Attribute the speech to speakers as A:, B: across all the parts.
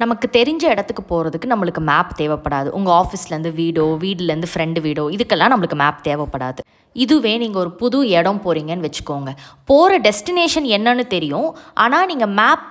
A: நமக்கு தெரிஞ்ச இடத்துக்கு போகிறதுக்கு நம்மளுக்கு மேப் தேவைப்படாது. உங்கள் ஆஃபீஸ்லேருந்து வீடோ, வீட்லேருந்து ஃப்ரெண்டு வீடோ இதுக்கெல்லாம் நம்மளுக்கு மேப் தேவைப்படாது. இதுவே நீங்கள் ஒரு புது இடம் போகிறீங்கன்னு வச்சுக்கோங்க. போகிற டெஸ்டினேஷன் என்னன்னு தெரியும். ஆனால் நீங்கள் மேப்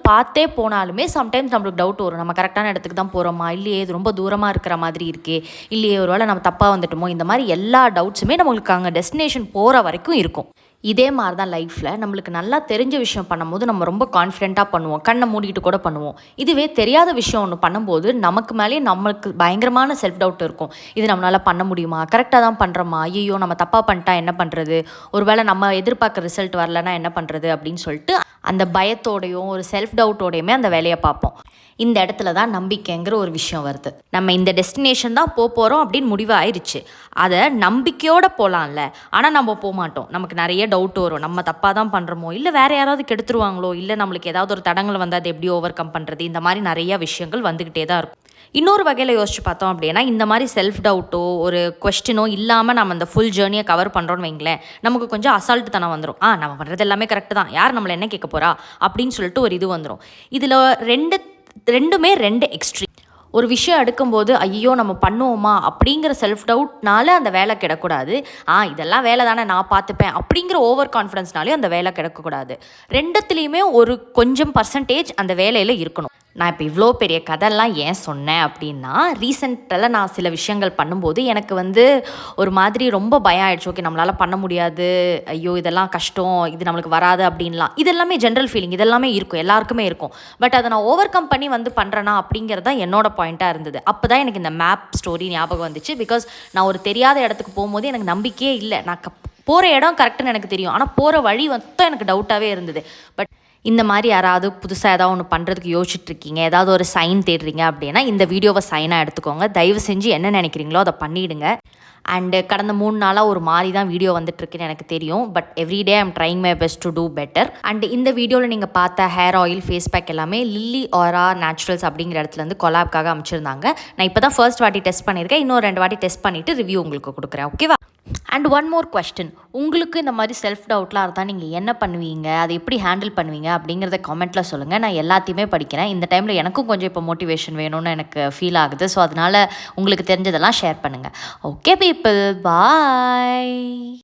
A: பார்த்தே போனாலுமே சம்டைம்ஸ் நம்மளுக்கு டவுட் வரும். நம்ம கரெக்டான இடத்துக்கு தான் போகிறோமா, இல்லையே இது ரொம்ப தூரமாக இருக்கிற மாதிரி இருக்கே, இல்லையே ஒரு வேளை நம்ம தப்பாக வந்துட்டோமோ, இந்த மாதிரி எல்லா டவுட்ஸுமே நம்மளுக்கு அங்கே டெஸ்டினேஷன் போகிற வரைக்கும் இருக்கும். இதே மாதிரி தான் லைஃப்பில் நம்மளுக்கு நல்லா தெரிஞ்ச விஷயம் பண்ணும்போது நம்ம ரொம்ப கான்ஃபிடென்ட்டாக பண்ணுவோம், கண்ணை மூடிட்டு கூட பண்ணுவோம். இதுவே தெரியாத விஷயம் ஒன்று பண்ணும்போது நமக்கு மேலேயே நம்மளுக்கு பயங்கரமான செல்ஃப் டவுட் இருக்கும். இது நம்மளால் பண்ண முடியுமா, கரெக்டாக தான் பண்ணுறோமா, ஐயோ நம்ம தப்பாக பண்ணிட்டா என்ன பண்ணுறது, ஒரு வேளை நம்ம எதிர்பார்க்குற ரிசல்ட் வரலன்னா என்ன பண்ணுறது அப்படின்னு சொல்லிட்டு அந்த பயத்தோடையும் ஒரு செல்ஃப் டவுட்டோடையுமே அந்த வேலையை பார்ப்போம். இந்த இடத்துல தான் நம்பிக்கைங்கிற ஒரு விஷயம் வருது. நம்ம இந்த டெஸ்டினேஷன் தான் போகிறோம் அப்படின்னு முடிவு ஆயிடுச்சு. அதை நம்பிக்கையோடு போகலாம்ல, ஆனால் நம்ம போக மாட்டோம். நமக்கு நிறைய டவுட் வரும். நம்ம தப்பாக தான் பண்ணுறோமோ, இல்லை வேறு யாராவது கெடுத்துருவாங்களோ, இல்லை நம்மளுக்கு ஏதாவது ஒரு தடங்கள் வந்தால் அதை எப்படி ஓவர் கம் பண்ணுறது, இந்த மாதிரி நிறைய விஷயங்கள் வந்துக்கிட்டே தான் இருக்கும். இன்னொரு வகையில் யோசிச்சு பார்த்தோம் அப்படின்னா, இந்த மாதிரி செல்ஃப் டவுட்டோ ஒரு கொஸ்டினோ இல்லாமல் நம்ம அந்த ஃபுல் ஜேர்னியை கவர் பண்ணுறோன்னு வைங்களேன், நமக்கு கொஞ்சம் அசால்ட்டு தனம் வந்துடும். நம்ம பண்ணுறது எல்லாமே கரெக்டு தான், யார் நம்மளை என்ன கேட்க போகிறா அப்படின்னு சொல்லிட்டு ஒரு இது வந்துடும். இதில் ரெண்டுமே ரெண்டு எக்ஸ்ட்ரீம். ஒரு விஷயம் எடுக்கும்போது ஐயோ நம்ம பண்ணுவோமா அப்படிங்கிற செல்ஃப் டவுட்னால அந்த வேலை கிடக்கூடாது. இதெல்லாம் வேலை தானே நான் பார்த்துப்பேன் அப்படிங்கிற ஓவர் கான்ஃபிடன்ஸ்னாலே அந்த வேலை கிடக்கக்கூடாது. ரெண்டுத்துலேயுமே ஒரு கொஞ்சம் பர்சன்டேஜ் அந்த வேலையில் இருக்கணும். நான் இப்போ இவ்வளோ பெரிய கதையெல்லாம் ஏன் சொன்னேன் அப்படின்னா, ரீசெண்டாக நான் சில விஷயங்கள் பண்ணும்போது எனக்கு ஒரு மாதிரி ரொம்ப பயம் ஆகிடுச்சு. ஓகே நம்மளால் பண்ண முடியாது, ஐயோ இதெல்லாம் கஷ்டம், இது நம்மளுக்கு வராது அப்படின்லாம். இது எல்லாமே ஜென்ரல் ஃபீலிங், இதெல்லாமே இருக்கும், எல்லாருக்குமே இருக்கும். பட் அதை நான் ஓவர் கம் பண்ணி பண்ணுறேன்னா அப்படிங்கிறது தான் என்னோட பாயிண்ட்டாக இருந்தது. அப்போ தான் எனக்கு இந்த மேப் ஸ்டோரி ஞாபகம் வந்துச்சு. பிகாஸ் நான் ஒரு தெரியாத இடத்துக்கு போகும்போது எனக்கு நம்பிக்கையே இல்லை. நான் போகிற இடம் கரெக்டுன்னு எனக்கு தெரியும், ஆனால் போகிற வழி எனக்கு டவுட்டாகவே இருந்தது. பட் இந்த மாதிரி யாராவது புதுசாக ஏதாவது ஒன்று பண்ணுறதுக்கு யோசிச்சுட்ருக்கீங்க, ஏதாவது ஒரு சைன் தேடுறீங்க அப்படின்னா இந்த வீடியோவை சைனாக எடுத்துக்கோங்க. தயவு செஞ்சு என்ன நினைக்கிறீங்களோ அதை பண்ணிவிடுங்க. அண்டு கடந்த 3 நாளாக ஒரு மாதிரி தான் வீடியோ வந்துட்டுருக்குன்னு எனக்கு தெரியும். But everyday I'm trying my best to do better. And இந்த வீடியோவில் நீங்கள் பார்த்த ஹேர் ஆயில், ஃபேஸ் பேக் எல்லாமே லில்லி ஆரா நேச்சுரல்ஸ் அப்படிங்கிற இடத்துலேருந்து கொலாப்காக அமைச்சிருந்தாங்க. நான் இப்போ தான் ஃபர்ஸ்ட் வாட்டி டெஸ்ட் பண்ணியிருக்கேன். இன்னும் 2 வாட்டி டெஸ்ட் பண்ணிவிட்டு ரிவ்யூ உங்களுக்கு கொடுக்குறேன். ஓகேவா? அண்ட் ஒன் மோர் கொஸ்டின், உங்களுக்கு இந்த மாதிரி செல்ஃப் டவுட்லாம் இருந்தால் நீங்கள் என்ன பண்ணுவீங்க, அதை எப்படி ஹேண்டில் பண்ணுவீங்க அப்படிங்கிறத கமெண்ட்டில் சொல்லுங்கள். நான் எல்லாத்தையுமே படிக்கிறேன். இந்த டைமில் எனக்கும் கொஞ்சம் இப்போ மோட்டிவேஷன் வேணும்னு எனக்கு ஃபீல் ஆகுது. ஸோ அதனால் உங்களுக்கு தெரிஞ்சதெல்லாம் ஷேர் பண்ணுங்கள். ஓகே பீப்பிள், பாய்.